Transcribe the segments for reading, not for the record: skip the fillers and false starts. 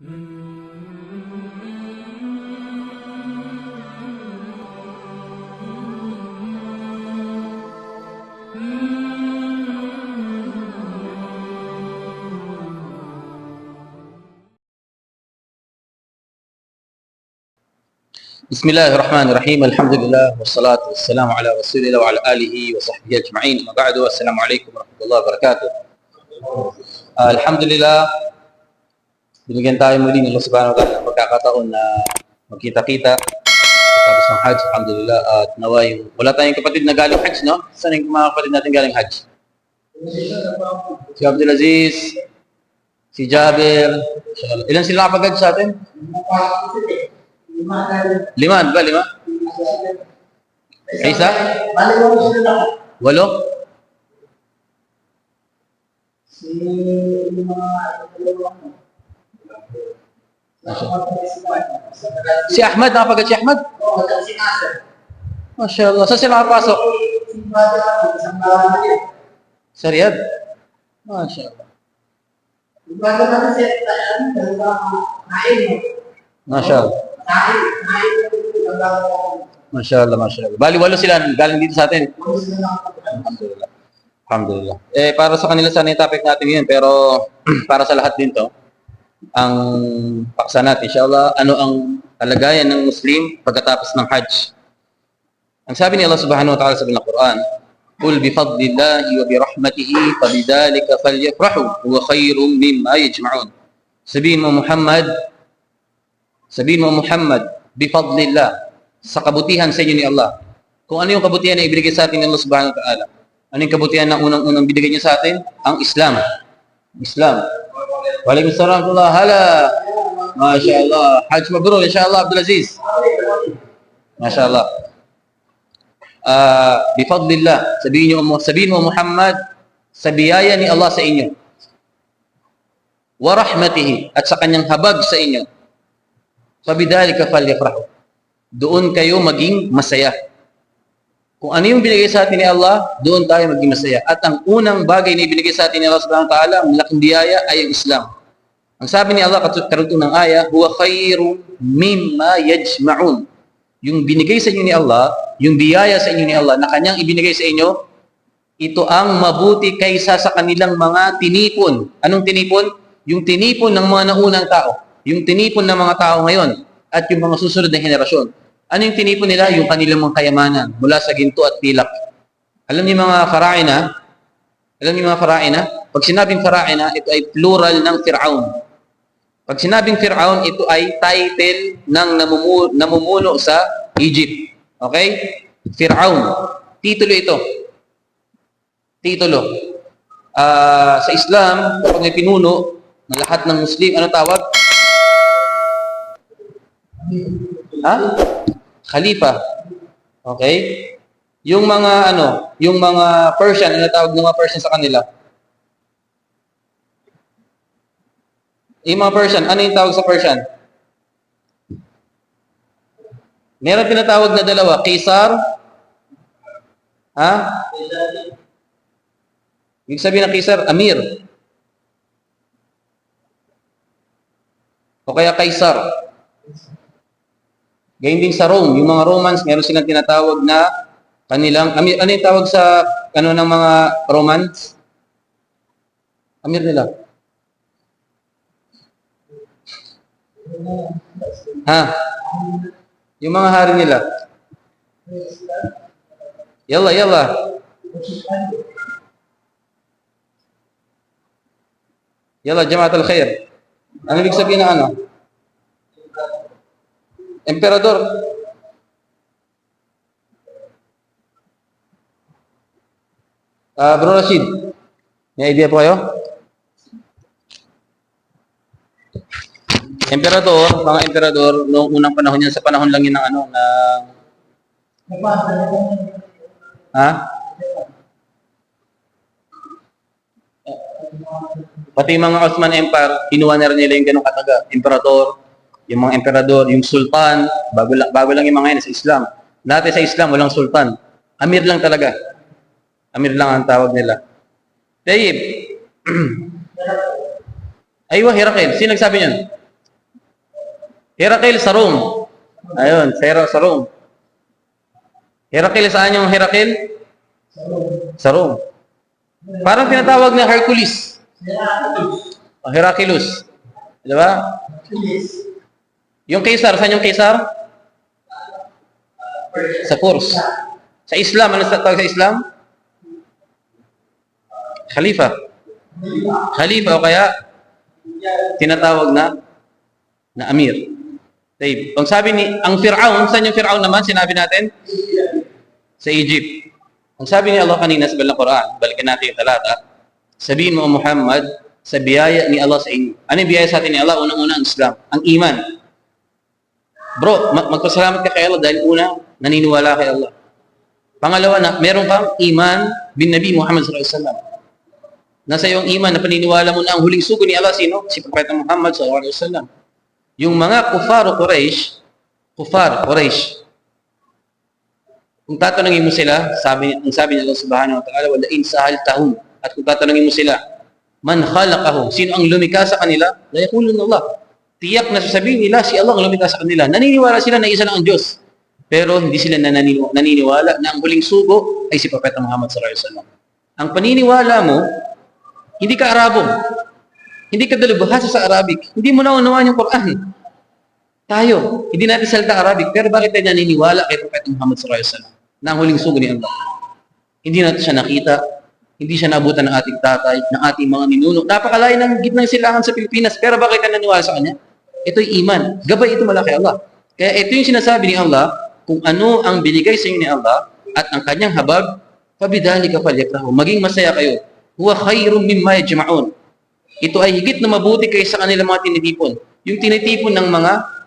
بسم الله الرحمن الرحيم. الحمد لله والصلاة والسلام على رسول الله وعلى آله وصحبه أجمعين. أما بعد، السلام عليكم ورحمة الله وبركاته. Alhamdulillah, binigyan tayo muli ng Allah subhanahu wa ta'ala ng pagkakataon na magkita-kita tapos ng Hajj, alhamdulillah. At naway, wala tayong kapatid na galing Hajj, no? Saan yung mga kapatid natin galing Hajj? Si Abdulaziz, si Jaber, ilan sila nakapag-Hajj sa atin? Lima, di ba? Lima? Ay, isa? Walo? Si Ahmad, nakapagad si Ahmad? Masya Allah. Saan sila nakapasok? Sa Riyadh? Masya Allah. Masya Allah. Masya Allah, Masya Allah. Bali, walo sila galing dito sa atin. Alhamdulillah. Alhamdulillah. Para sa kanila sana yung topic natin ngayon, pero para sa lahat din to, ang paksa natin, inshallah, ano ang kalagayan ng Muslim pagkatapos ng Hajj. Ang sabi ni Allah subhanahu wa ta'ala sa Quran, "Qul bi fadlillahi wa bi rahmatihi fabidhalika falyafrahu huwa khairum mimma yajma'un." Sabihin mo Muhammad, bifadlillah, sa kabutihan sa inyo ni Allah. Kung ano yung kabutihan na ibigay sa atin ng Allah subhanahu wa ta'ala. Ano yung kabutihan na unang binigay niya sa atin? Ang Islam. Islam. Waalaikumsalam warahmatullahi hala. Masya Allah. Hajj mabrur, insyaAllah, Abdulaziz. Masya Allah. Bifadlillah. Sabihin mo Muhammad, sa biyaya ni Allah sa inyo. Wa rahmatihi, at sa kanyang habag sa inyo. Fabidhalika falyafrahu. Doon kayo maging masaya. Kung ano yung binigay sa atin ni Allah, doon tayo maging masaya. At ang unang bagay na ibinigay sa atin ni Allah subhanahu wa ta'ala, ang laking biyaya ay ang Islam. Ang sabi ni Allah karugtong ng aya, huwa khairum mimma yajma'un. Yung binigay sa inyo ni Allah, yung biyaya sa inyo ni Allah na kanyang ibinigay sa inyo, ito ang mabuti kaysa sa kanilang mga tinipon. Anong tinipon? Yung tinipon ng mga naunang tao. Yung tinipon ng mga tao ngayon at yung mga susunod na henerasyon. Ano yung tinipon nila? Yung kanilang mga kayamanan mula sa ginto at pilak. Alam niyo mga faraina? Pag sinabing faraina, ito ay plural ng Fir'aun. Pag sinabing Fir'aun, ito ay title ng namumuno sa Egypt. Okay? Fir'aun. Titulo ito. Titulo. Sa Islam, kapag may pinuno ng lahat ng Muslim, ano tawag? Khalifa. Okay? Yung mga Persian, ano tawag ng mga Persian sa kanila? Yung mga Persian, ano yung tawag sa Persian? Meron tinatawag na dalawa, Caesar. Ibig sabihin ng Caesar, Amir. O kaya Caesar. Gayun din sa Rome, yung mga Romans, meron silang tinatawag na kanilang, ano yung tawag sa, ng mga Romans? Amir nila. Yung mga hari nila. Yalla. Yalla, Jamaat al-Khair. Ano ibig sabihin ng ano? Emperador. Bro Rashid, may idea po kayo? Mga emperador, noong unang panahon yan, sa panahon lang yun ng pati mga Ottoman Empire, kinuha na rin nila yung ganong kataga. Emperador, yung mga emperador, yung sultan, bago lang yung mga yan sa Islam. Dati sa Islam, walang sultan. Amir lang talaga. Amir lang ang tawag nila. Tayyib. Aywa, Herakil. Sino nagsabi niyan? Herakil sa Rome. Ayun, sa Rome. Herakil, saan yung Herakil? Sa Rome. Parang tinatawag na Hercules. Heraclius. Di ba? Yung Caesar, saan yung Caesar? Sa Kurs. Sa Islam, ano tawag sa Islam? Khalifa. Khalifa o kaya tinatawag na Amir. Taib. Ang Fir'aun, saan yung Fir'aun naman? Sinabi natin? Sa Egypt. Ang sabi ni Allah kanina sa balang Quran, balikan natin yung talata, sabihin mo Muhammad, sa biyaya ni Allah sa inyo. Ano yung biyaya sa atin ni Allah? Unang-una ang Islam, ang iman. Bro, magpasalamat ka kay Allah dahil una, naniniwala kay Allah. Pangalawa na, meron kang iman bin Nabi Muhammad sallallahu alaihi wasallam. Nasa iyong iman na paniniwala mo na ang huling sugo ni Allah, sino? Si Propeta Muhammad sallallahu alaihi wasallam. Yung mga kufar Quraysh, kung tatanungin mo sila, ang sabi ni Allah subhanahu wa ta'ala, wala in sahaltahum, at kung tatanungin mo sila, man khalaqahum, sino ang lumikha sa kanila? La yaqulun Allah. Tiyak na sasabihin nila, si Allah ang lumikha sa kanila. Naniniwala sila na isa lang ang Diyos. Pero hindi sila naniniwala na ang huling sugo ay si Propeta Muhammad sallallahu alaihi wasallam. Ang paniniwala mo, hindi ka Arabo. Hindi ka dalubhasa sa Arabic. Hindi mo naunawaan yung Quran. Tayo, hindi natin salita Arabic, pero bakit tayo naniniwala kay Propeta Muhammad sallallahu alaihi wasallam na ang huling sugo ni Allah? Hindi natin siya nakita, hindi siya nabutan ng ating tatay, ng ating mga ninuno. Napakalayo ng gitnang silangan sa Pilipinas, pero bakit tayo naniniwala sa kanya? Ito'y iman. Gabay ito malaki Allah. Kaya ito yung sinasabi ni Allah, kung ano ang binigay sa inyo ni Allah at ang kanyang habag, fabidhalika falyafrahu. Maging masaya kayo. Huwa khairum mimma yajma'un. Ito ay higit na mabuti kaysa kanilang mga tinitipon. Yung tinitipon ng mga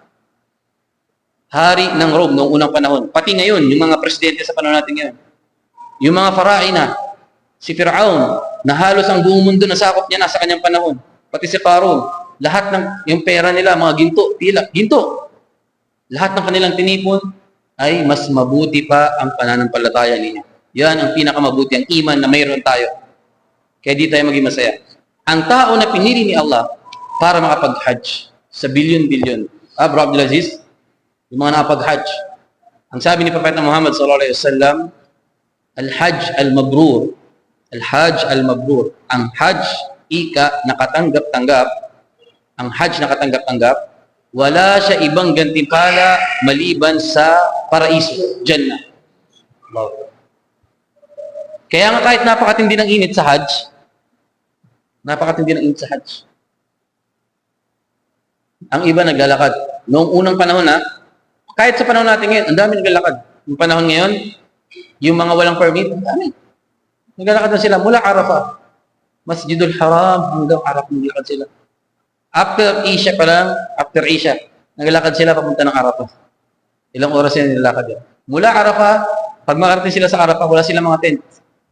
hari ng Rome noong unang panahon. Pati ngayon, yung mga presidente sa panahon natin ngayon. Yung mga faraina, si Fir'aun, na halos ang buong mundo nasakop niya na sa kanyang panahon. Pati si Qarun, lahat ng yung pera nila, mga ginto. Lahat ng kanilang tinipon ay mas mabuti pa ang pananampalataya ninyo. Yan ang pinakamabuti, ang iman na mayroon tayo. Kaya di tayo maging masaya. Ang tao na pinili ni Allah para makapag-hajj sa bilyon-bilyon. Bro Abdul Aziz, yung mga nakapag-hajj. Ang sabi ni Propeta Muhammad sallallahu alaihi wasallam, Al-Hajj al-Mabrur. Al-Hajj al-Mabrur. Ang Hajj, nakatanggap-tanggap. Ang Hajj nakatanggap-tanggap, wala siya ibang gantimpala maliban sa paraiso, Jannah. Kaya nga kahit napakatindi ng init sa Hajj, ang iba naglalakad. Noong unang panahon kahit sa panahon natin ngayon, ang dami naglalakad. Yung panahon ngayon, yung mga walang permit, ang dami. Naglalakad na sila mula Arafah. Masjidul Haram, hanggang Arafah naglalakad sila. After Isha, naglalakad sila papunta ng Arafah. Ilang oras sila naglalakad yan. Mula Arafah, pag makarating sila sa Arafah, wala silang mga tent.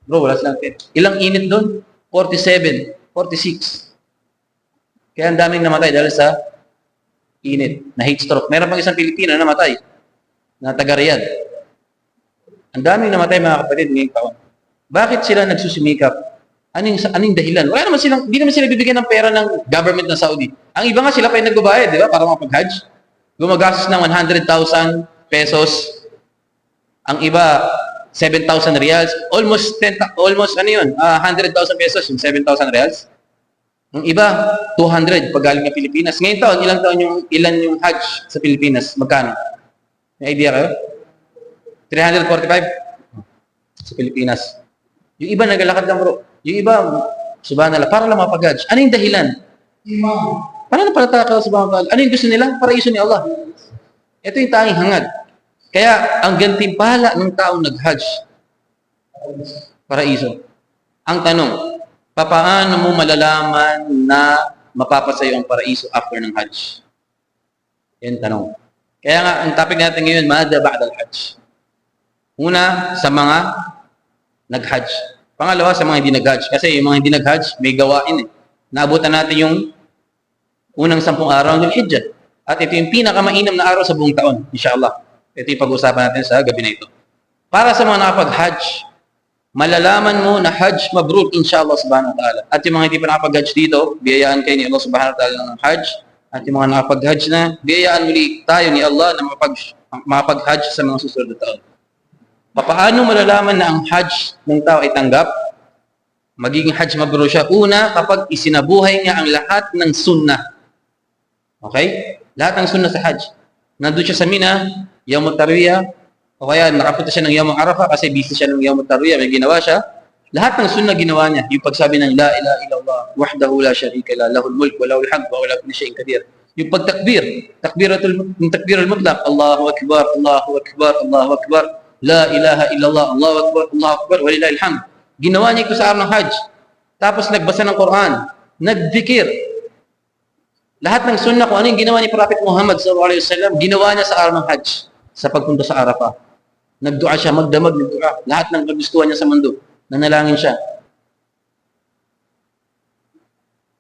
Bro, wala silang tent. Ilang init doon? 47, 46. Kaya ang daming namatay dahil sa init, na heat stroke. Meron pang isang Pilipino na namatay, na taga Riyadh. Ang daming namatay mga kapatid ngayong taon. Bakit sila nagsusumikap? Anong dahilan? Hindi naman sila bibigyan ng pera ng government ng Saudi. Ang iba nga sila pa yung nagbabayad, di ba? Para makapag-hajj. Gumagastos ng 100,000 pesos. Ang iba, 7,000 reals. Almost 100,000 pesos, yung 7,000 reals. Ang iba, 200 pag galing ng Pilipinas. Ngayon taon, ilan yung hajj sa Pilipinas? Magkano? May idea kayo? 345 sa Pilipinas. Yung iba naglalakad lang bro. Yung iba, subhanallah, para lang mapag-hajj. Ano yung dahilan? Para na palata ka subhanallah. Ano yung gusto nila? Paraiso ni Allah. Ito yung tanging hangad. Kaya, ang gantimpala ng taong nag-hajj, paraiso. Ang tanong, paano mo malalaman na mapapasayo ang paraiso after ng hajj? Yan tanong. Kaya nga, ang topic natin ngayon, Mada Ba'da al-Hajj. Una, sa mga nag-hajj. Pangalawa, sa mga hindi nag-hajj. Kasi yung mga hindi nag-hajj, may gawain Naabutan natin yung unang 10 araw ng Hijjah. At ito yung pinakamainam na araw sa buong taon, inshallah. Ito yung pag-usapan natin sa gabi na ito. Para sa mga nakapag-hajj, malalaman mo na hajj mabrur inshallah subhanahu wa ta'ala. At yung mga hindi pa nakapag-hajj dito, biyayaan kayo ni Allah subhanahu wa ta'ala ng hajj at yung mga nakapag-hajj na, biyayaan muli tayo ni Allah na makapag-hajj sa mga susunod na taon. Paano malalaman na ang hajj ng tao ay tanggap? Magiging hajj mabrur siya. Una, kapag isinabuhay niya ang lahat ng sunnah. Okay? Lahat ng sunnah sa hajj. Nandun siya sa Mina, Yawm Tarwiyah, o kaya nakapunta siya ng Yawm Arafah kasi busy siya ng Yawm Tarwiyah, may ginawa siya. Lahat ng sunnah ginawa niya. Yung pagsabi ng La ilaha illallah, wahdahu la sharika la, lahul mulk wa lahul hamd wa huwa ala kulli shay'in qadir. Yung pagtakbir, takbiratul mutlaq, Allahu akbar, Allahu akbar, Allahu akbar, la ilaha illallah, Allahu akbar, Allahu akbar, walillahil hamd. Ginawa niya ito sa araw ng hajj. Tapos nagbasa ng Quran, nagdikir. Lahat ng sunnah kung ano yung ginawa ni Prophet Muhammad sallallahu alaihi wasallam, ginawa niya sa araw ng hajj, sa pagpunta sa Arafah. Nagdua siya, magdamag ng dua. Lahat ng kagustuhan niya sa mundo. Nanalangin siya.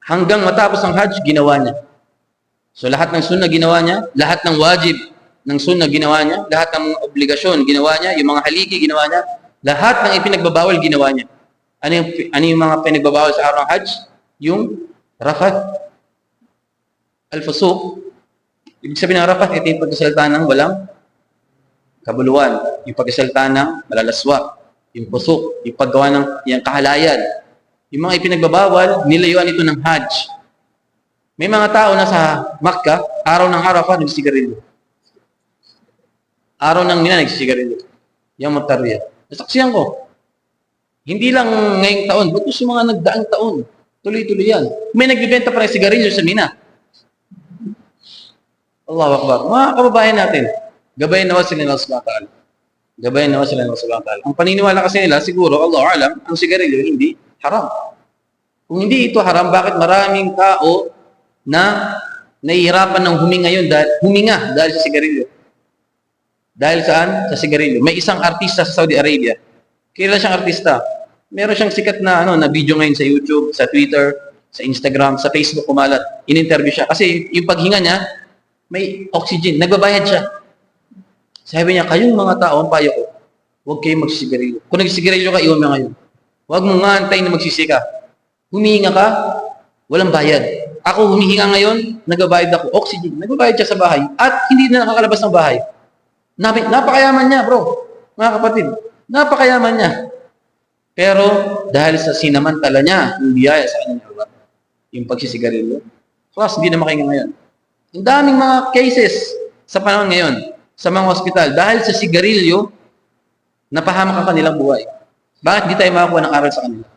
Hanggang matapos ang hajj, ginawa niya. So lahat ng sunnah ginawa niya, lahat ng wajib ng sunnah ginawa niya, lahat ng mga obligasyon ginawa niya, yung mga haligi ginawa niya, lahat ng ipinagbabawal ginawa niya. Ano yung mga pinagbabawal sa araw ng hajj? Yung rafath, al-fusuq. Ibig sabihin ng rafath, ito yung pagkasalita ng walang kabuluhan, yung pagkasalita ng malalaswa, yung pusok, yung paggawa ng yung kahalayan. Yung mga ipinagbabawal, nilayuan ito ng hajj. May mga tao na sa Makkah, araw ng Arafah, nagsisigarilyo. Araw ng Mina, nagsisigarilyo. Yung Tarwiyah. Nasaksiyan ko. Hindi lang ngayong taon, but yung mga nagdaang taon. Tuloy-tuloy yan. May nagbibenta pa ng sigarilyo sa Mina. Allahu Akbar. Mga kababayan natin, gabayan nawa sila ng Allah subhanahu wa ta'ala. Gabayan nawa sila ng Allah subhanahu wa ta'ala. Ang paniniwala kasi nila, siguro, Allah alam, ang sigarilyo hindi haram. Kung hindi ito haram, bakit maraming tao na nahihirapan ng huminga dahil sa sigarilyo? Dahil saan? Sa sigarilyo. May isang artista sa Saudi Arabia. Kilala siyang artista. Meron siyang sikat na na video ngayon sa YouTube, sa Twitter, sa Instagram, sa Facebook kumalat. In-interview siya. Kasi yung paghinga niya, may oxygen. Nagbabayad siya. Sabi niya, kayong mga tao, ang payo ko, huwag kayong magsisigarilyo. Kung nagsisigarilyo ka, iwan mo ngayon. Huwag mo nga antayin na magsisika. Humihinga ka, walang bayad. Ako humihinga ngayon, nagbabayad ako. Oxygen. Nagbabayad siya sa bahay. At hindi na nakakalabas ng bahay. Napakayaman niya, bro. Mga kapatid. Napakayaman niya. Pero, dahil sa sinamantala niya, yung biyaya sa kanya, yung pagsisigarilyo, plus, hindi na makahinga ngayon. Ang daming mga cases sa panahon ngayon, sa mga hospital, dahil sa sigarilyo, napahamak ang kanilang buhay. Bakit di tayo makakuha ng aral sa kanila?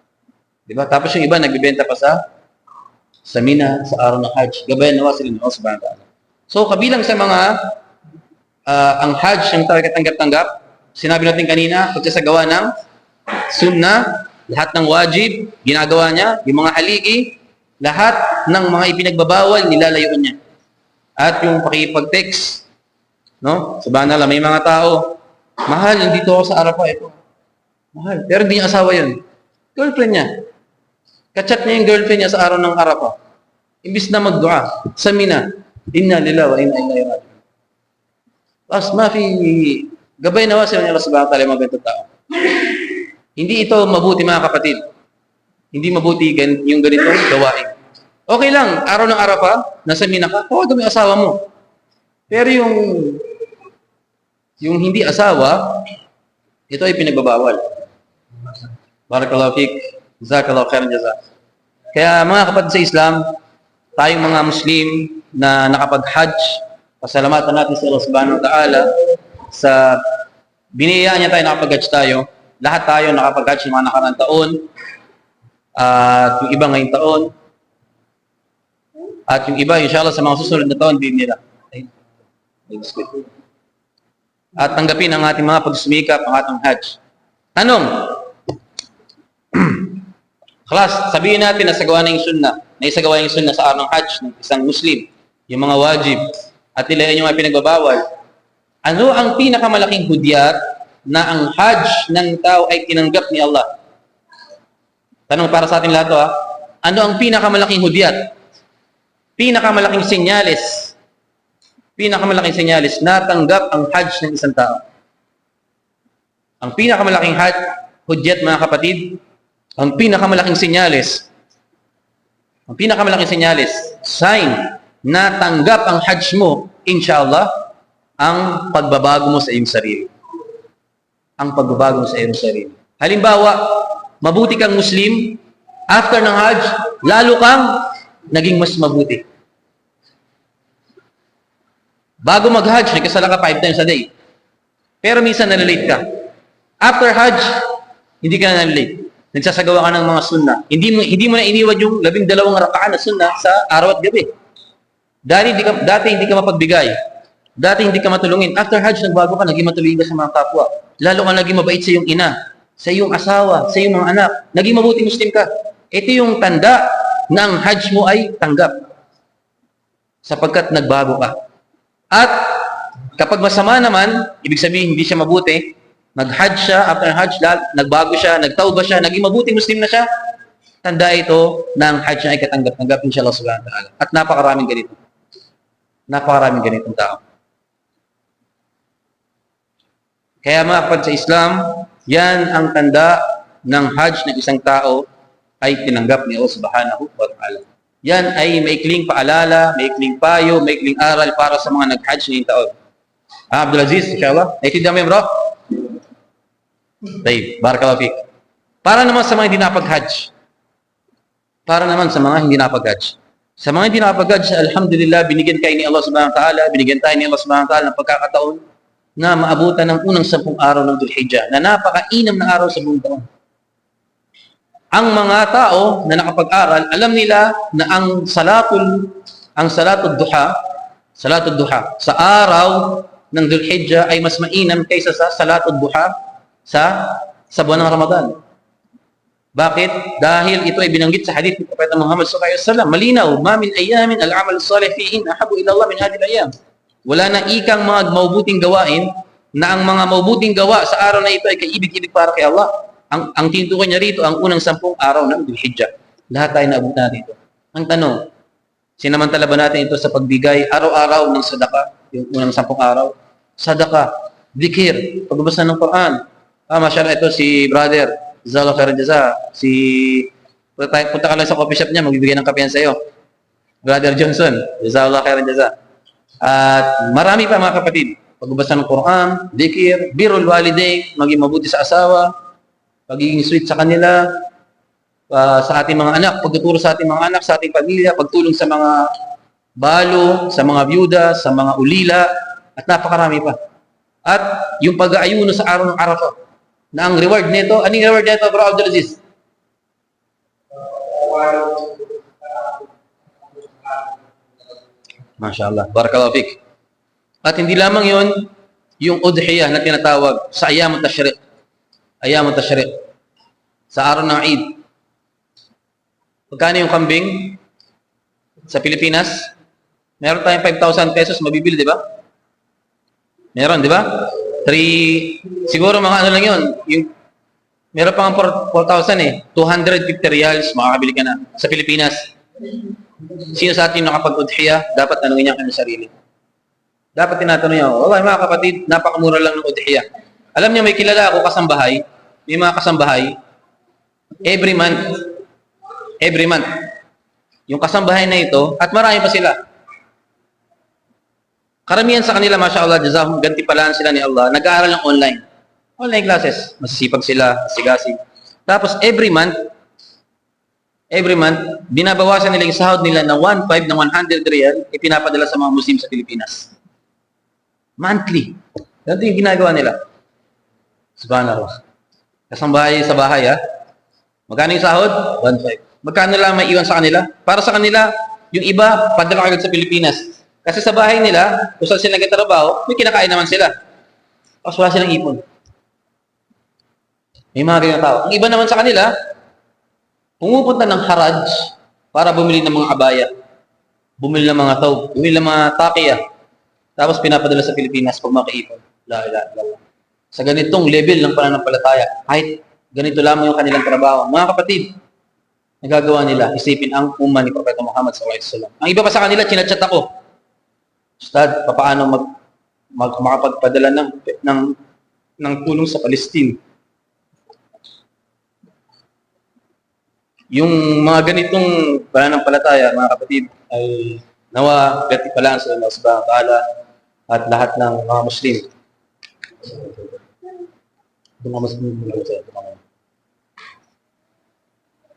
Diba? Tapos yung iba, nagbibenta pa sa Mina, sa araw ng Hajj. Gabayan nawa sila ng Allah subhanahu wa ta'ala. So, kabilang sa mga ang Hajj, yung tanggap-tanggap, sinabi natin kanina, pagsasagawa ng sunnah, lahat ng wajib, ginagawa niya, yung mga haligi, lahat ng mga ipinagbabawal, nilalayuan niya. At yung pakipag-text, no? Subhanallah, may mga tao, mahal, nandito ako sa Arafah, ito. Mahal. Pero hindi niya asawa yun. Girlfriend niya. Kachat niya yung girlfriend niya sa araw ng Arafah. Imbis na magdua sa Mina, inna lillahi wa inna ilaihi raji'un. As mafi gabay nawa sila ng Allah subhanahu wa ta'ala mga ganitong tao. Hindi ito mabuti mga kapatid. Hindi mabuti yung ganitong gawain. Okay lang, araw ng Arafah, nasa Mina ka, tawag mo yung asawa mo. Pero yung hindi asawa, ito ay pinagbabawal. Barakallahu fiik. Jazakallahu khairan jazak. Kaya mga kapatid sa Islam, tayong mga Muslim na nakapag-Hajj, pasalamatan natin sa Allah subhanahu wa ta'ala sa biniyayaan niya tayo, nakapag-Hajj tayo. Lahat tayo nakapag-Hajj yung mga nakarang taon at yung iba ngayong taon at yung iba, inshallah, sa mga susunod na taon, din nila. At tanggapin ang ating mga pagsumikap, ang ating Hajj. Anong? Class, sabihin natin na sagawa na yung sunnah, na isagawa yung sunnah sa araw ng Hajj ng isang Muslim, yung mga wajib, at nilayan yung mga pinagbabawal. Ano ang pinakamalaking hudyat na ang Hajj ng tao ay tinanggap ni Allah? Tanong para sa atin lahat to, ha? Ano ang pinakamalaking hudyat? Pinakamalaki senyales na tanggap ang Hajj ng isang tao. Ang pinakamalaking hudyat, mga kapatid, ang pinakamalaking senyales, sign na tanggap ang Hajj mo, inshallah, ang pagbabago mo sa iyong sarili. Ang pagbabago mo sa iyong sarili. Halimbawa, mabuti kang Muslim, after ng Hajj, lalo kang naging mas mabuti. Bago mag-Hajj, nagkasala ka 5 times a day. Pero minsan nalilate ka. After Hajj, hindi ka na nalilate. Nagsasagawa ka ng mga sunnah. Hindi mo na iniwan yung 12 raka'ah na sunnah sa araw at gabi. Dati hindi ka mapagbigay. Dati hindi ka matulungin. After Hajj, nagbago ka, naging matulungin ka sa mga kapwa. Lalo ka naging mabait sa iyong ina, sa iyong asawa, sa iyong mga anak. Naging mabuti Muslim ka. Ito yung tanda na ang Hajj mo ay tanggap. Sapagkat nagbago ka. At kapag masama naman, ibig sabihin hindi siya mabuti, nag-Hajj siya, after Hajj, nagbago siya, nagtauba siya, naging mabuti Muslim na siya, tanda ito na ang Hajj niya ay katanggap-tanggap inshallah subhanahu wa ta'ala. At napakaraming ganito. Napakaraming ganitong tao. Kaya mga kapatid sa Islam, yan ang tanda ng Hajj ng isang tao ay tinanggap ni Allah subhanahu wa ta'ala. Yan ay maikling paalala, maikling payo, maikling aral para sa mga nag-Hajj ngayong taon. Abdul Aziz, inshallah. Naintindihan mo yun, bro? Taib, barakallahu fiik. Para naman sa mga hindi napag-Hajj. Para naman sa mga hindi napag-Hajj. Sa mga hindi napag-Hajj, alhamdulillah, binigyan kayo ni Allah subhanahu wa ta'ala, binigyan tayo ni Allah subhanahu wa ta'ala ng pagkakataon na maabutan ng unang 10 araw ng Dhul Hijjah, na napakainam na araw sa buong taon. Ang mga tao na nakapag-aral, alam nila na ang salatul duha sa araw ng Dhul Hijjah ay mas mainam kaysa sa salatul duha sa buwan ng Ramadan. Bakit? Dahil ito ay binanggit sa hadith ng Propeta Muhammad sallallahu alaihi wasallam. Malinaw, ma min ayamin al-amal salih fihin ahabu ila Allah min hadhihi al-ayam. Wala na ikang mga mabubuting gawain na ang mga mabubuting gawa sa araw na ito ay kaibig-ibig para kay Allah. Ang tinutukoy niya rito, ang unang 10 araw ng Dhul Hijjah. Lahat tayo naabot natin ito. Ang tanong, sinamantala ba natin ito sa pagbigay araw-araw ng sadaka, yung unang 10 araw? Sadaka, dhikr, pagbabasa ng Quran. Masyaallah, ito si brother, jazakallahu khairan jaza. Punta ka lang sa coffee shop niya, magbibigay ng kape yan sa iyo. Brother Johnson, jazakallahu khairan jaza. At marami pa mga kapatid, pagbabasa ng Quran, dhikr, birrul walidain, maging mabuti sa asawa, pagiging sweet sa kanila, sa ating mga anak, pagtuturo sa ating mga anak, sa ating pamilya, pagtulong sa mga balo, sa mga byuda, sa mga ulila, at napakarami pa. At yung pag-aayuno sa araw ng Arafah, na ang reward nito, anong reward nito, Bro Abdul Aziz? MashaAllah, barakallahu fik. At hindi lamang yon, yung udhiyah na tinatawag sa ayam tashriq. Ayam tashriq. Sa araw ng Eid. Magkano yung kambing sa Pilipinas? Meron tayong 5,000 pesos mabibili, di ba? Meron, di ba? Siguro mga ano lang yun. Meron pang 4,000 eh. 250 reals, makakabili ka na sa Pilipinas. Sino sa atin nakapag-udhiyah, dapat tanungin niya kanyang sarili. Dapat tinatanong niya, wallahi mga kapatid, napakamura lang ng udhiyah. Alam niyo, may kilala ako kasambahay, may mga kasambahay, every month, yung kasambahay na ito, at marami pa sila. Karamihan sa kanila, mashallah, jazahum, gantipalaan sila ni Allah, nag-aaral ng online. Online classes. Masisipag sila, masigasig. Tapos, every month, binabawasan nila yung sahod nila ng 1.5 ng 100 real, ipinapadala sa mga Muslim sa Pilipinas. Monthly. Ganito yung ginagawa nila. Subhanallah. Kasambahay sa bahay, ha? Magkano yung sahod? 1.5. Magkano lang may iwan sa kanila? Para sa kanila, yung iba, padala agad sa Pilipinas. Kasi sa bahay nila, kung saan sila nagtatrabaho, may kinakain naman sila. Tapos wala silang ipon. May mga ganyan tao. Ang iba naman sa kanila, pumupunta ng haraj para bumili ng mga abaya, bumili ng mga thawb, bumili ng mga takiya. Tapos pinapadala sa Pilipinas pag makaipon. La ilaha illallah. Sa ganitong level ng pananampalataya, kahit ganito lamang yung kanilang trabaho. Mga kapatid, nagagawa nila, isipin ang umma ni Propeta Muhammad sallallahu alaihi wasallam. Ang iba pa sa kanila, chinachat ako. Ustad, paano makapagpadala ng tulong sa Palestine? Yung mga ganitong pananampalataya, mga kapatid, ay Nawa, gati pala sa Allah subhanahu wa ta'ala at lahat ng mga Muslim.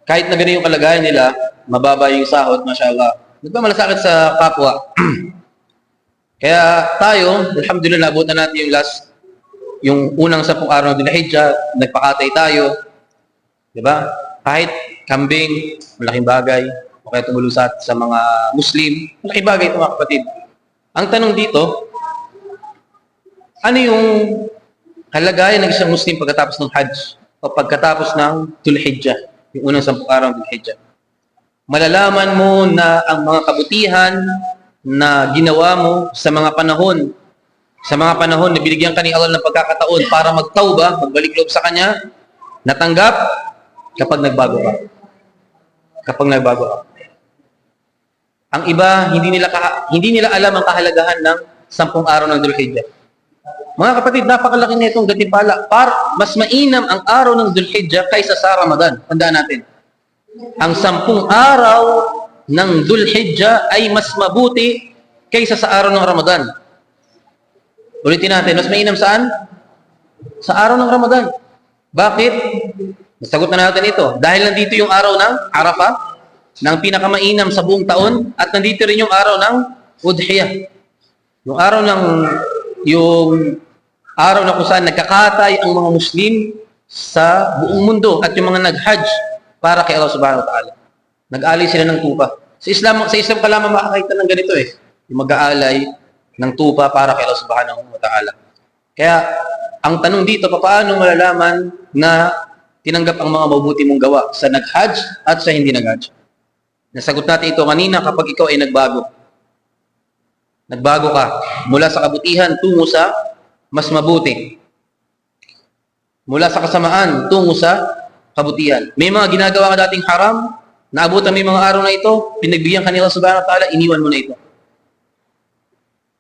Kahit na ganun yung kalagayan nila, mababa yung sahod, mashallah. Nagmamalasakit sa kapwa. Kaya tayo, alhamdulillah, nabutan natin yung unang 10 araw ng Dhul-Hijjah, nagpakatay tayo. Diba? Kahit kambing, malaking bagay, o kaya tumulusat sa mga Muslim, malaking bagay ito mga kapatid. Ang tanong dito, ano yung kalagayan ng isang Muslim pagkatapos ng Hajj o pagkatapos ng Dhul-Hijjah, yung unang 10 araw ng Dhul-Hijjah? Malalaman mo na ang mga kabutihan na ginawa mo sa mga panahon na binigyan ka ni Allah ng pagkakataon para magtauba, magbalik loob sa Kanya, natanggap kapag nagbago ka. Kapag nagbago ka. Ang iba, hindi nila alam ang kahalagahan ng 10 araw ng Dhul-Hijjah. Mga kapatid, napakalaki na itong gantimpala. Mas mainam ang araw ng Dhul-Hijjah kaysa sa Ramadan. Tandaan natin. Ang 10 araw ng Dhul-Hijjah ay mas mabuti kaysa sa araw ng Ramadan. Ulitin natin, mas mainam saan? Sa araw ng Ramadan. Bakit? Nasagot na natin ito. Dahil nandito yung araw ng Arafah, ng pinakamainam sa buong taon, at nandito rin yung araw ng Udhiyah. Yung araw na kung saan nagkakatay ang mga Muslim sa buong mundo at yung mga nag-Hajj para kay Allah subhanahu wa ta'ala. Nag-alay sila ng tupa. Sa Islam ka lamang makakita ng ganito yung mag-aalay ng tupa para kay Allah subhanahu wa ta'ala. Kaya, ang tanong dito, paano malalaman na tinanggap ang mga mabuti mong gawa sa nag-Hajj at sa hindi nag-Hajj? Nasagot natin ito kanina kapag ikaw ay nagbago. Nagbago ka mula sa kabutihan tungo sa mas mabuti. Mula sa kasamaan tungo sa kabutihan. May mga ginagawa ka dating haram, naabutan mo yung mga araw na ito, pinagbigyan ka ni Allah subhanahu wa ta'ala, iniwan mo na ito.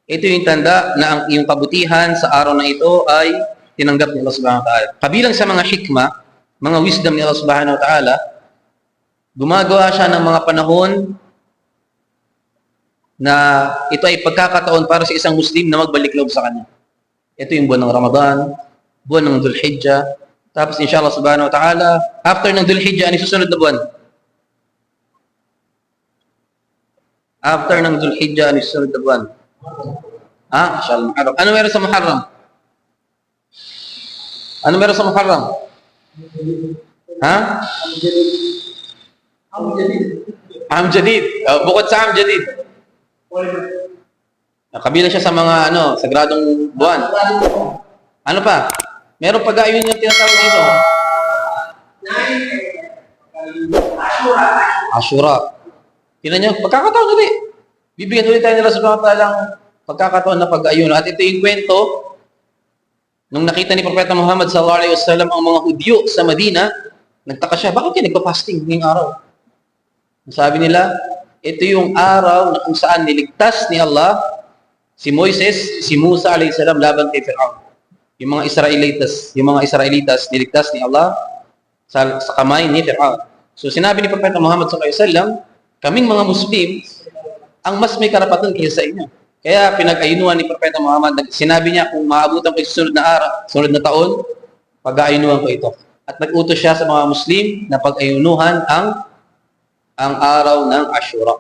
Ito yung tanda na ang iyong kabutihan sa araw na ito ay tinanggap ni Allah subhanahu wa ta'ala. Kabilang sa mga hikmah, mga wisdom ni Allah subhanahu wa ta'ala, gumagawa siya ng mga panahon na ito ay pagkakataon para sa isang Muslim na magbalik loob sa Kanya. Ito yung buwan ng Ramadan, buwan ng Dhul-Hijjah, tapos inshallah subhanahu wa ta'ala, after ng Dhul-Hijjah, ano susunod na buwan? After ng Dhul-Hijjah, ano susunod na buwan? Inshallah, Muharram. Ano meron sa Muharram? Ano meron sa Muharram? Am Jadid. Bukod sa Am Jadid. Kabilang siya sa mga sagradong buwan. Ano pa? Meron pag-ayun yung tinatawag dito. Ashura. Tingnan niyo, pagkakataon ulit. Bibigyan ulit tayo nila sa mga talang pagkakataon na pag-ayun. At ito yung kwento nung nakita ni Propeta Muhammad sallallahu alaihi wasallam ang mga Hudyo sa Madina, nagtaka siya, bakit kayo nagpa-fasting ngayong araw? Sabi nila, ito yung araw na kung saan niligtas ni Allah si Moises, si Musa alayhi salam laban kay Fir'aun. Yung mga Israelitas niligtas ni Allah sa kamay ni Fir'aun. So sinabi ni Propeta Muhammad sallallahu alaihi wasallam, kaming mga Muslim ang mas may karapatan kaysa sa inyo. Kaya pinag-ayunuan ni Propeta Muhammad, sinabi niya kung maabutan ko sa sunod na taon, pag-ayunuan ko ito. At nag-utos siya sa mga Muslim na pag-ayunuhan ang araw ng Ashura.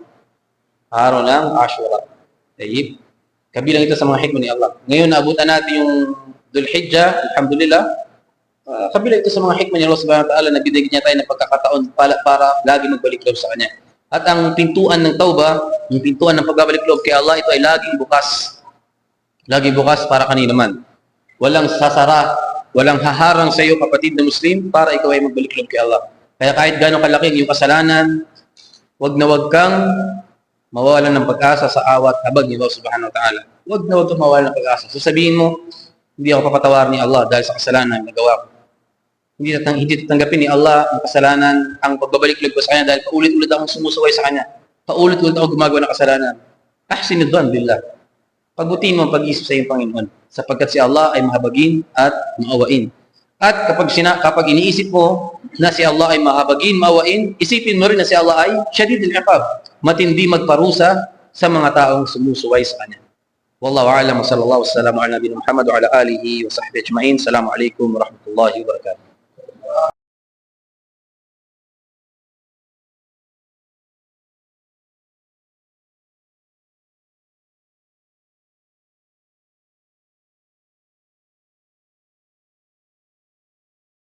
Araw ng Ashura. Tayyib. Kabilang ito sa mga hikmah ni Allah. Ngayon, naabutan natin yung Dhul-Hijjah, alhamdulillah. Kabilang ito sa mga hikmah ni Allah subhanahu wa ta'ala na binigyan niya tayo ng pagkakataon para lagi magbalik loob sa Kanya. At ang pintuan ng tauba, yung pintuan ng pagbabalik loob kay Allah, ito ay laging bukas. Laging bukas para kanino man. Walang sasara, walang haharang sa iyo, kapatid na Muslim, para ikaw ay magbalik loob kay Allah. Kaya kahit gano'ng kalaki yung kasalanan, wag kang mawalan ng pag-asa sa awat habag ni Allah subhanahu wa ta'ala. Wag kang mawalan ng pag-asa. So sabihin mo, hindi ako papatawarin ni Allah dahil sa kasalanan na nagawa ko. Hindi tatanggapin ni Allah ang kasalanan, ang pagbabalik loob ko sa Kanya dahil paulit-ulit akong sumusuway sa Kanya. Paulit-ulit ako gumagawa ng kasalanan. Ahsinu dhan billah. Pagbutihin mo ang pag-iisip sa iyong Panginoon sapagkat si Allah ay mahabagin at maawain. At kapag iniisip mo na si Allah ay mahabagin, maawain, isipin mo rin na si Allah ay shadidul iqab, matindi magparusa sa mga taong sumusuway sa kanya. Wallahu a'lam wa sallallahu wasallam ala nabiyina Muhammad wa ala alihi wa sahbihi ajma'in. Assalamu alaikum wa rahmatullahi wa barakatuh.